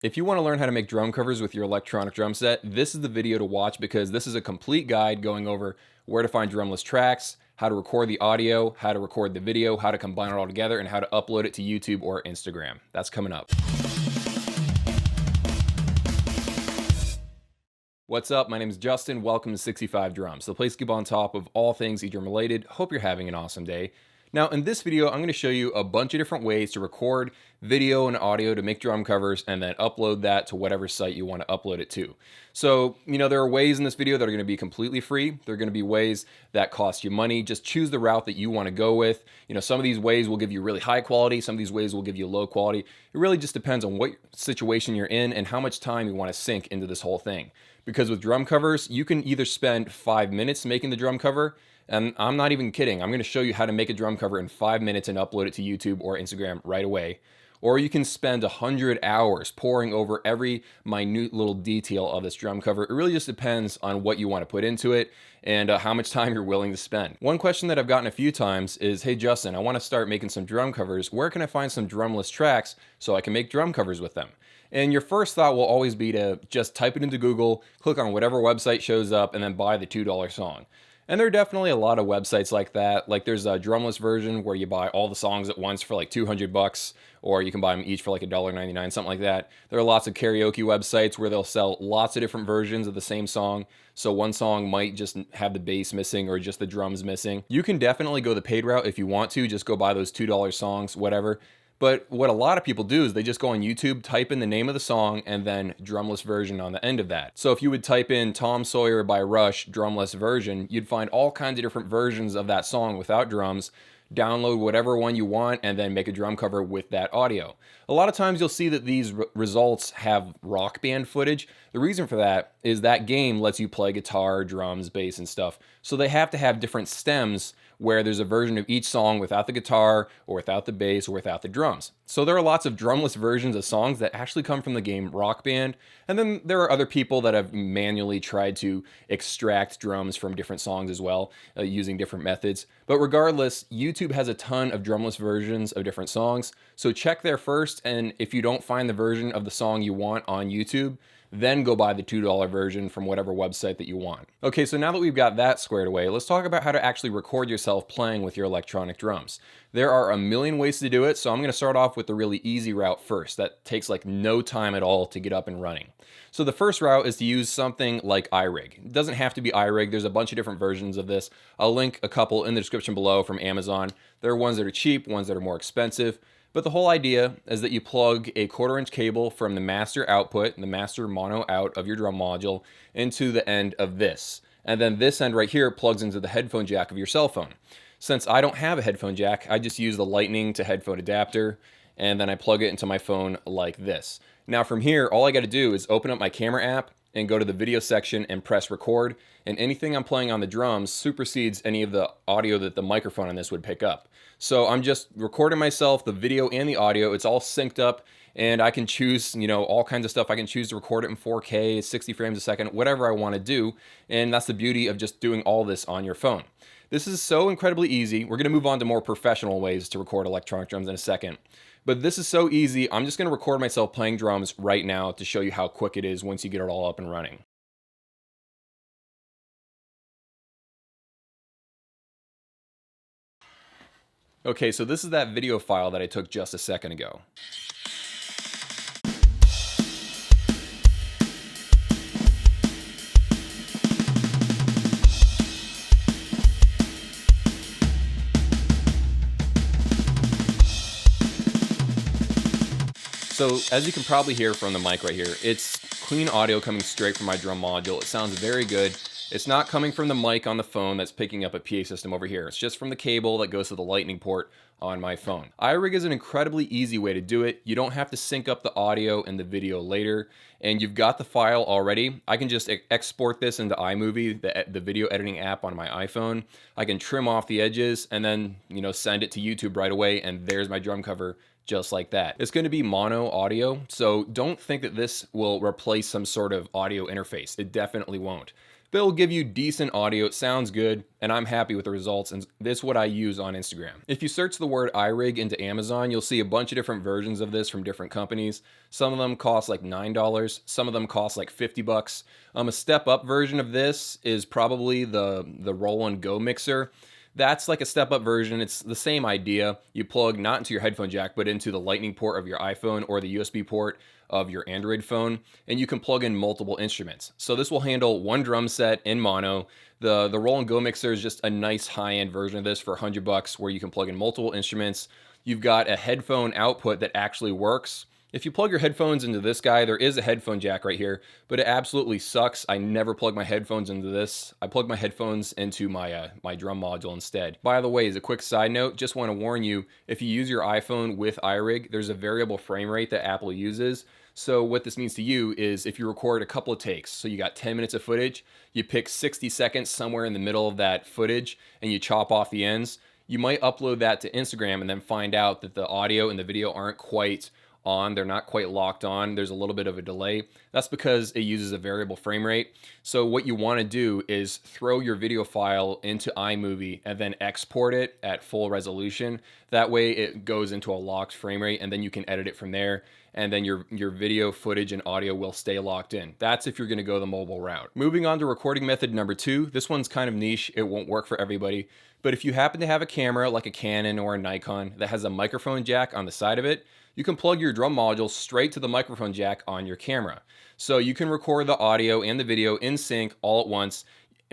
If you want to learn how to make drum covers with your electronic drum set, this is the video to watch because this is a complete guide going over where to find drumless tracks, how to record the audio, how to record the video, how to combine it all together, and how to upload it to YouTube or Instagram. That's coming up. What's up? My name is Justin. Welcome to 65 Drums, the place to keep on top of all things E-drum related. Hope you're having an awesome day. Now, in this video, I'm going to show you a bunch of different ways to record video and audio to make drum covers and then upload that to whatever site you want to upload it to. So, there are ways in this video that are going to be completely free. There are going to be ways that cost you money. Just choose the route that you want to go with. Some of these ways will give you really high quality. Some of these ways will give you low quality. It really just depends on what situation you're in and how much time you want to sink into this whole thing. Because with drum covers, you can either spend 5 minutes making the drum cover, and I'm not even kidding. I'm going to show you how to make a drum cover in 5 minutes and upload it to YouTube or Instagram right away. Or you can spend 100 hours poring over every minute little detail of this drum cover. It really just depends on what you want to put into it and how much time you're willing to spend. One question that I've gotten a few times is, hey Justin, I want to start making some drum covers. Where can I find some drumless tracks so I can make drum covers with them? And your first thought will always be to just type it into Google, click on whatever website shows up, and then buy the $2 song. And there are definitely a lot of websites like that. Like there's a drumless version where you buy all the songs at once for like $200, or you can buy them each for like $1.99, something like that. There are lots of karaoke websites where they'll sell lots of different versions of the same song. So one song might just have the bass missing or just the drums missing. You can definitely go the paid route if you want to, just go buy those $2 songs, whatever. But what a lot of people do is they just go on YouTube, type in the name of the song, and then drumless version on the end of that. So if you would type in Tom Sawyer by Rush drumless version, you'd find all kinds of different versions of that song without drums. Download whatever one you want and then make a drum cover with that audio. A lot of times you'll see that these results have rock band footage. The reason for that is that game lets you play guitar, drums, bass, and stuff. So they have to have different stems where there's a version of each song without the guitar or without the bass or without the drums. So there are lots of drumless versions of songs that actually come from the game Rock Band. And then there are other people that have manually tried to extract drums from different songs as well, using different methods. But regardless, YouTube has a ton of drumless versions of different songs. So check there first, and if you don't find the version of the song you want on YouTube, then go buy the $2 version from whatever website that you want. Okay, so now that we've got that squared away, let's talk about how to actually record yourself playing with your electronic drums. There are a million ways to do it, so I'm going to start off with the really easy route first. That takes like no time at all to get up and running. So the first route is to use something like iRig. It doesn't have to be iRig. There's a bunch of different versions of this. I'll link a couple in the description below from Amazon. There are ones that are cheap, ones that are more expensive. But the whole idea is that you plug a 1/4-inch cable from the master output, the master mono out of your drum module, into the end of this. And then this end right here plugs into the headphone jack of your cell phone. Since I don't have a headphone jack, I just use the lightning to headphone adapter, and then I plug it into my phone like this. Now from here, all I got to do is open up my camera app and go to the video section and press record, and anything I'm playing on the drums supersedes any of the audio that the microphone on this would pick up. So I'm just recording myself, the video and the audio. It's all synced up, and I can choose, all kinds of stuff. I can choose to record it in 4K, 60 frames a second, whatever I want to do, and that's the beauty of just doing all this on your phone. This is so incredibly easy. We're going to move on to more professional ways to record electronic drums in a second. But this is so easy, I'm just going to record myself playing drums right now to show you how quick it is once you get it all up and running. Okay, so this is that video file that I took just a second ago. So as you can probably hear from the mic right here, it's clean audio coming straight from my drum module. It sounds very good. It's not coming from the mic on the phone that's picking up a PA system over here. It's just from the cable that goes to the lightning port on my phone. iRig is an incredibly easy way to do it. You don't have to sync up the audio and the video later, and you've got the file already. I can just export this into iMovie, the video editing app on my iPhone. I can trim off the edges and then, send it to YouTube right away, and there's my drum cover just like that. It's going to be mono audio, so don't think that this will replace some sort of audio interface. It definitely won't. but it'll give you decent audio. It sounds good, and I'm happy with the results, and this is what I use on Instagram. If you search the word iRig into Amazon, you'll see a bunch of different versions of this from different companies. Some of them cost like $9, some of them cost like $50. A step up version of this is probably the Roland Go Mixer. That's like a step up version. It's the same idea. You plug not into your headphone jack, but into the lightning port of your iPhone or the USB port of your Android phone, and you can plug in multiple instruments. So this will handle one drum set in mono. The Roland Go Mixer is just a nice high-end version of this for $100 where you can plug in multiple instruments. You've got a headphone output that actually works. If you plug your headphones into this guy, there is a headphone jack right here, but it absolutely sucks. I never plug my headphones into this. I plug my headphones into my my drum module instead. By the way, as a quick side note, just want to warn you, if you use your iPhone with iRig, there's a variable frame rate that Apple uses. So what this means to you is if you record a couple of takes, so you got 10 minutes of footage, you pick 60 seconds somewhere in the middle of that footage and you chop off the ends, you might upload that to Instagram and then find out that the audio and the video aren't quite on, they're not quite locked on, there's a little bit of a delay. That's because it uses a variable frame rate. So what you want to do is throw your video file into iMovie and then export it at full resolution. That way it goes into a locked frame rate and then you can edit it from there, and then your video footage and audio will stay locked in. That's if you're going to go the mobile route. Moving on to recording method number 2. This one's kind of niche. It won't work for everybody. But if you happen to have a camera like a Canon or a Nikon that has a microphone jack on the side of it, you can plug your drum module straight to the microphone jack on your camera. So you can record the audio and the video in sync all at once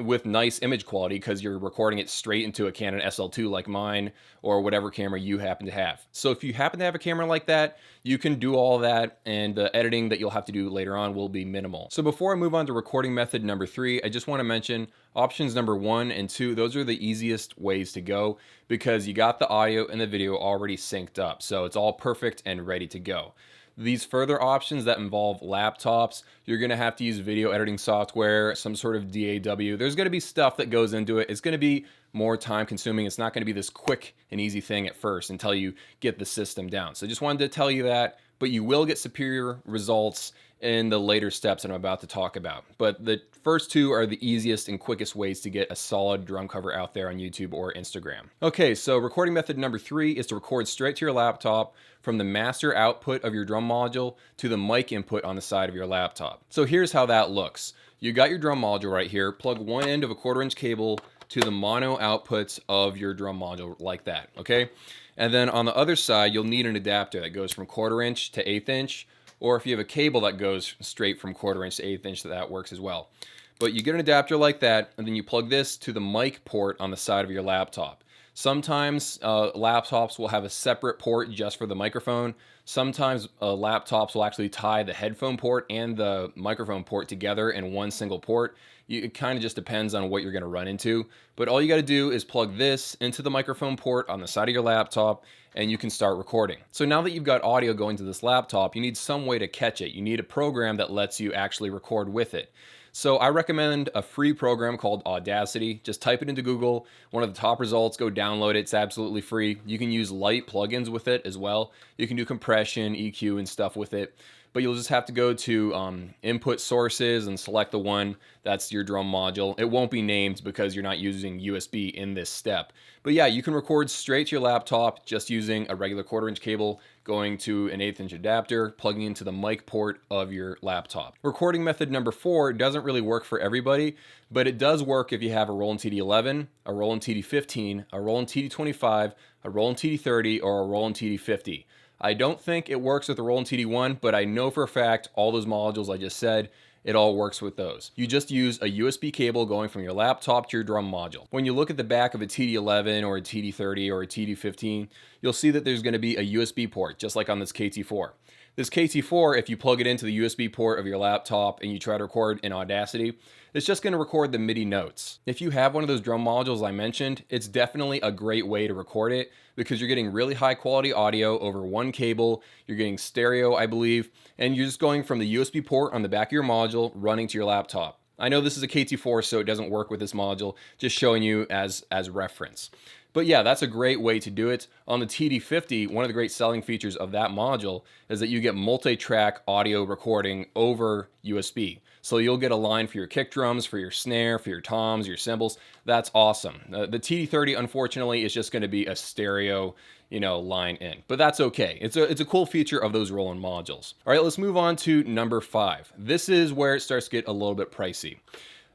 with nice image quality because you're recording it straight into a Canon SL2 like mine or whatever camera you happen to have. So if you happen to have a camera like that, you can do all that, and the editing that you'll have to do later on will be minimal. So before I move on to recording method number 3, I just want to mention options number 1 and 2. Those are the easiest ways to go because you got the audio and the video already synced up. So it's all perfect and ready to go. These further options that involve laptops, you're going to have to use video editing software, some sort of DAW. There's going to be stuff that goes into it. It's going to be more time consuming. It's not going to be this quick and easy thing at first until you get the system down. So just wanted to tell you that, but you will get superior results in the later steps that I'm about to talk about. But the first two are the easiest and quickest ways to get a solid drum cover out there on YouTube or Instagram. Okay, so recording method number 3 is to record straight to your laptop from the master output of your drum module to the mic input on the side of your laptop. So here's how that looks. You got your drum module right here, plug one end of a 1/4" cable to the mono outputs of your drum module like that, okay? And then on the other side, you'll need an adapter that goes from 1/4" to 1/8", or if you have a cable that goes straight from 1/4" to 1/8", that works as well. But you get an adapter like that, and then you plug this to the mic port on the side of your laptop. Sometimes laptops will have a separate port just for the microphone. Sometimes laptops will actually tie the headphone port and the microphone port together in one single port. It kind of just depends on what you're going to run into. But all you got to do is plug this into the microphone port on the side of your laptop, and you can start recording. So now that you've got audio going to this laptop, you need some way to catch it. You need a program that lets you actually record with it. So I recommend a free program called Audacity. Just type it into Google, one of the top results, go download it. It's absolutely free. You can use light plugins with it as well. You can do compression, EQ, and stuff with it. But you'll just have to go to input sources and select the one that's your drum module. It won't be named because you're not using USB in this step. But yeah, you can record straight to your laptop just using a regular 1/4" cable going to an 1/8" adapter, plugging into the mic port of your laptop. Recording method number 4 doesn't really work for everybody, but it does work if you have a Roland TD11, a Roland TD15, a Roland TD25, a Roland TD30, or a Roland TD50. I don't think it works with the Roland TD1, but I know for a fact all those modules I just said, it all works with those. You just use a USB cable going from your laptop to your drum module. When you look at the back of a TD11 or a TD30 or a TD15, you'll see that there's going to be a USB port, just like on this KT4. This KT4, if you plug it into the USB port of your laptop and you try to record in Audacity, it's just going to record the MIDI notes. If you have one of those drum modules I mentioned, it's definitely a great way to record it because you're getting really high quality audio over one cable, you're getting stereo, I believe, and you're just going from the USB port on the back of your module running to your laptop. I know this is a KT4, so it doesn't work with this module, just showing you as reference. But yeah, that's a great way to do it. On the TD50, one of the great selling features of that module is that you get multi-track audio recording over USB. So you'll get a line for your kick drums, for your snare, for your toms, your cymbals. That's awesome. The TD30, unfortunately, is just going to be a stereo, line in, but that's okay. It's a cool feature of those Roland modules. All right, let's move on to number 5. This is where it starts to get a little bit pricey.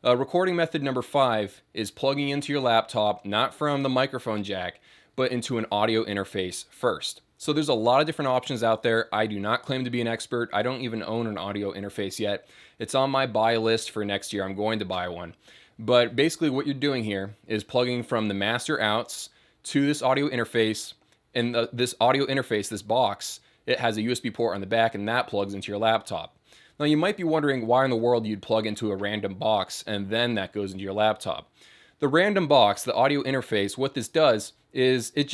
Recording method number 5 is plugging into your laptop, not from the microphone jack, but into an audio interface first. So there's a lot of different options out there. I do not claim to be an expert. I don't even own an audio interface yet. It's on my buy list for next year. I'm going to buy one. But basically what you're doing here is plugging from the master outs to this audio interface. And this audio interface, this box, it has a USB port on the back, and that plugs into your laptop. Now you might be wondering why in the world you'd plug into a random box and then that goes into your laptop. The random box, the audio interface, what this does is it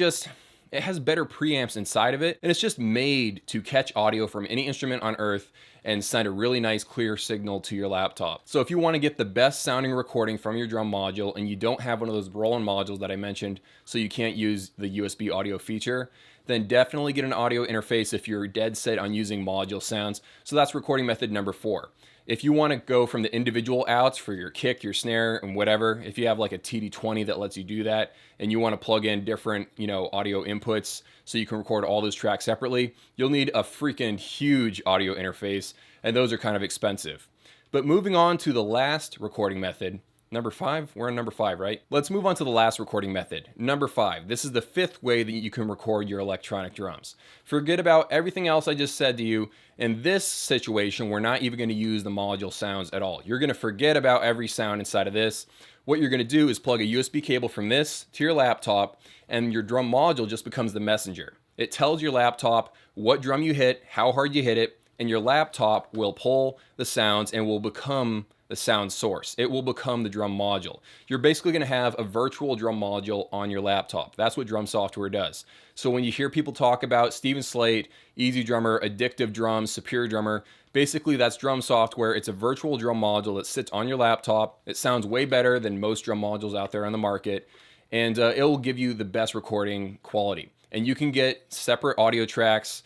has better preamps inside of it, and it's just made to catch audio from any instrument on earth and send a really nice clear signal to your laptop. So if you want to get the best sounding recording from your drum module and you don't have one of those Roland modules that I mentioned, so you can't use the USB audio feature, then definitely get an audio interface if you're dead set on using module sounds. So that's recording method number 4. If you want to go from the individual outs for your kick, your snare, and whatever, if you have like a TD20 that lets you do that, and you want to plug in different, audio inputs so you can record all those tracks separately, you'll need a freaking huge audio interface, and those are kind of expensive. But moving on to the last recording method, number 5, we're on number 5, right? Let's move on to the last recording method, number 5. This is the 5th way that you can record your electronic drums. Forget about everything else I just said to you. In this situation, we're not even going to use the module sounds at all. You're going to forget about every sound inside of this. What you're going to do is plug a USB cable from this to your laptop, and your drum module just becomes the messenger. It tells your laptop what drum you hit, how hard you hit it, and your laptop will pull the sounds and will become the sound source. It will become the drum module. You're basically going to have a virtual drum module on your laptop. That's what drum software does. So when you hear people talk about Steven Slate, Easy Drummer, Addictive Drums, Superior Drummer, basically that's drum software. It's a virtual drum module that sits on your laptop. It sounds way better than most drum modules out there on the market, and it will give you the best recording quality. And you can get separate audio tracks,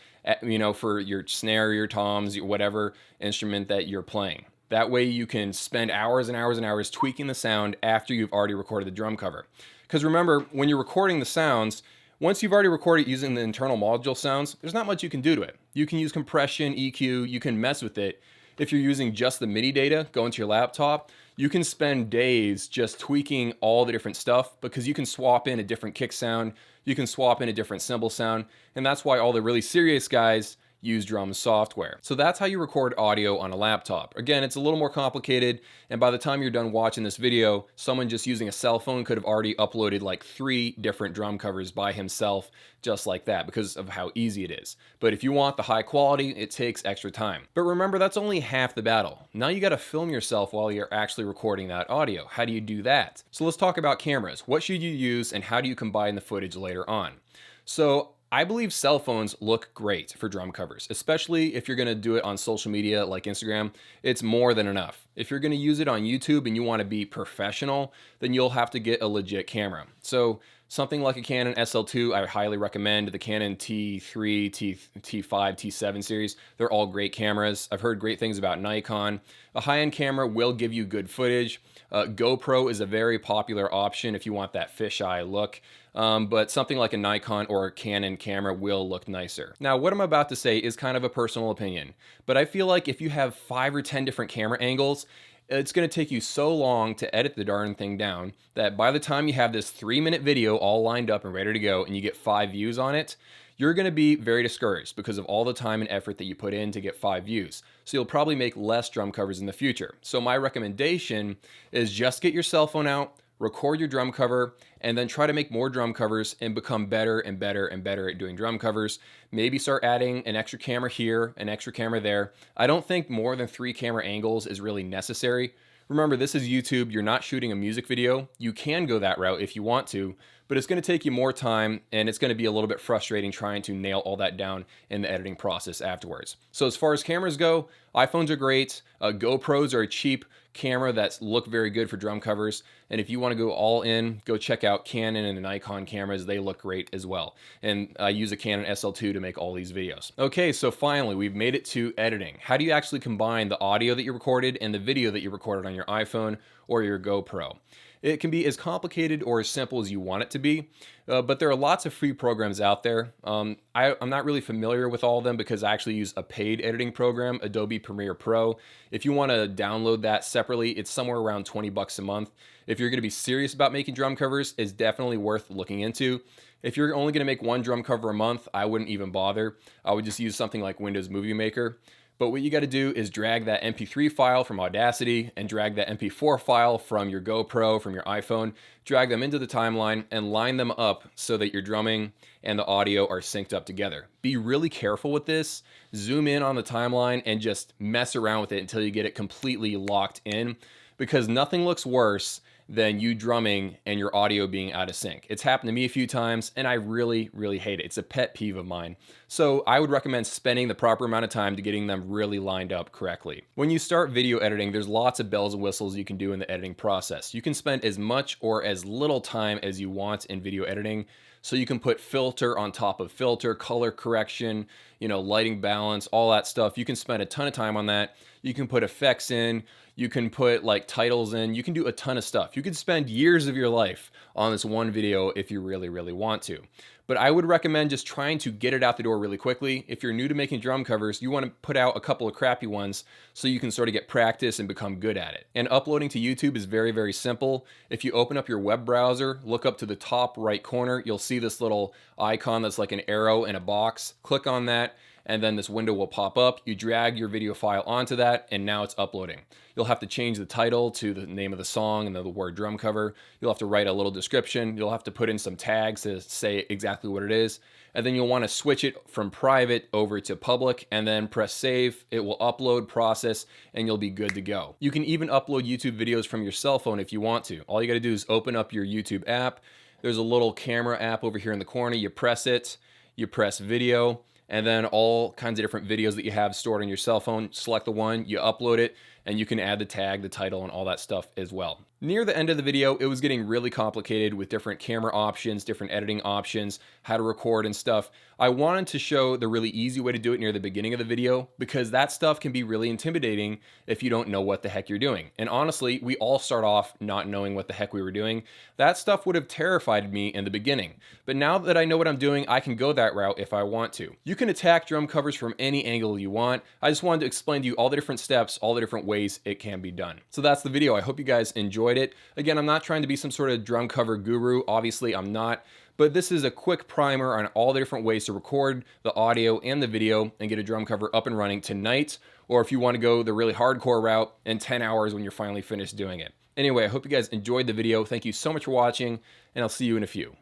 for your snare, your toms, whatever instrument that you're playing. That way you can spend hours and hours and hours tweaking the sound after you've already recorded the drum cover. Because remember, when you're recording the sounds, once you've already recorded using the internal module sounds, there's not much you can do to it. You can use compression, EQ, you can mess with it. If you're using just the MIDI data going to your laptop, you can spend days just tweaking all the different stuff because you can swap in a different kick sound, you can swap in a different cymbal sound, and that's why all the really serious guys use drum software. So that's how you record audio on a laptop. Again, it's a little more complicated, and by the time you're done watching this video, someone just using a cell phone could have already uploaded like 3 different drum covers by himself just like that because of how easy it is. But if you want the high quality, it takes extra time. But remember, that's only half the battle. Now you gotta film yourself while you're actually recording that audio. How do you do that? So let's talk about cameras. What should you use and how do you combine the footage later on? So I believe cell phones look great for drum covers, especially if you're going to do it on social media like Instagram. It's more than enough. If you're going to use it on YouTube and you want to be professional, then you'll have to get a legit camera. So something like a Canon SL2, I highly recommend. The Canon T3, T5, T7 series, they're all great cameras. I've heard great things about Nikon. A high-end camera will give you good footage. GoPro is a very popular option if you want that fisheye look. But something like a Nikon or a Canon camera will look nicer. Now, what I'm about to say is kind of a personal opinion, but I feel like if you have 5 or 10 different camera angles, it's going to take you so long to edit the darn thing down that by the time you have this 3-minute video all lined up and ready to go and you get 5 views on it, you're going to be very discouraged because of all the time and effort that you put in to get 5 views. So you'll probably make less drum covers in the future. So my recommendation is just get your cell phone out, record your drum cover, and then try to make more drum covers and become better and better and better at doing drum covers. Maybe start adding an extra camera here, an extra camera there. I don't think more than 3 camera angles is really necessary. Remember, this is YouTube. You're not shooting a music video. You can go that route if you want to, but it's going to take you more time, and it's going to be a little bit frustrating trying to nail all that down in the editing process afterwards. So as far as cameras go, iPhones are great. GoPros are a cheap camera that look very good for drum covers. And if you want to go all in, go check out Canon and Nikon cameras. They look great as well. And I use a Canon SL2 to make all these videos. Okay, so finally, we've made it to editing. How do you actually combine the audio that you recorded and the video that you recorded on your iPhone or your GoPro? It can be as complicated or as simple as you want it to be, but there are lots of free programs out there. I'm not really familiar with all of them because I actually use a paid editing program, Adobe Premiere Pro. If you want to download that separately, it's somewhere around 20 bucks a month. If you're going to be serious about making drum covers, it's definitely worth looking into. If you're only going to make one drum cover a month, I wouldn't even bother. I would just use something like Windows Movie Maker. But what you got to do is drag that MP3 file from Audacity and drag that MP4 file from your GoPro, from your iPhone, drag them into the timeline and line them up so that your drumming and the audio are synced up together. Be really careful with this. Zoom in on the timeline and just mess around with it until you get it completely locked in, because nothing looks worse than you drumming and your audio being out of sync. It's happened to me a few times and I really, really hate it. It's a pet peeve of mine. So I would recommend spending the proper amount of time to getting them really lined up correctly. When you start video editing, there's lots of bells and whistles you can do in the editing process. You can spend as much or as little time as you want in video editing. So you can put filter on top of filter, color correction, lighting balance, all that stuff. You can spend a ton of time on that. You can put effects in, you can put like titles in, you can do a ton of stuff. You could spend years of your life on this one video if you really, really want to. But I would recommend just trying to get it out the door really quickly. If you're new to making drum covers, you want to put out a couple of crappy ones so you can sort of get practice and become good at it. And uploading to YouTube is very, very simple. If you open up your web browser, look up to the top right corner, you'll see this little icon that's like an arrow in a box. Click on that, and then this window will pop up. You drag your video file onto that, and now it's uploading. You'll have to change the title to the name of the song and the word drum cover. You'll have to write a little description. You'll have to put in some tags to say exactly what it is. And then you'll want to switch it from private over to public and then press save. It will upload, process, and you'll be good to go. You can even upload YouTube videos from your cell phone if you want to. All you got to do is open up your YouTube app. There's a little camera app over here in the corner. You press it, you press video, and then all kinds of different videos that you have stored on your cell phone, select the one, you upload it, and you can add the tag, the title, and all that stuff as well. Near the end of the video, it was getting really complicated with different camera options, different editing options, how to record and stuff. I wanted to show the really easy way to do it near the beginning of the video, because that stuff can be really intimidating if you don't know what the heck you're doing. And honestly, we all start off not knowing what the heck we were doing. That stuff would have terrified me in the beginning. But now that I know what I'm doing, I can go that route if I want to. You can attack drum covers from any angle you want. I just wanted to explain to you all the different steps, all the different ways it can be done. So that's the video. I hope you guys enjoyed it. Again, I'm not trying to be some sort of drum cover guru. Obviously, I'm not. But this is a quick primer on all the different ways to record the audio and the video and get a drum cover up and running tonight, or if you want to go the really hardcore route, in 10 hours when you're finally finished doing it. Anyway, I hope you guys enjoyed the video. Thank you so much for watching, and I'll see you in a few.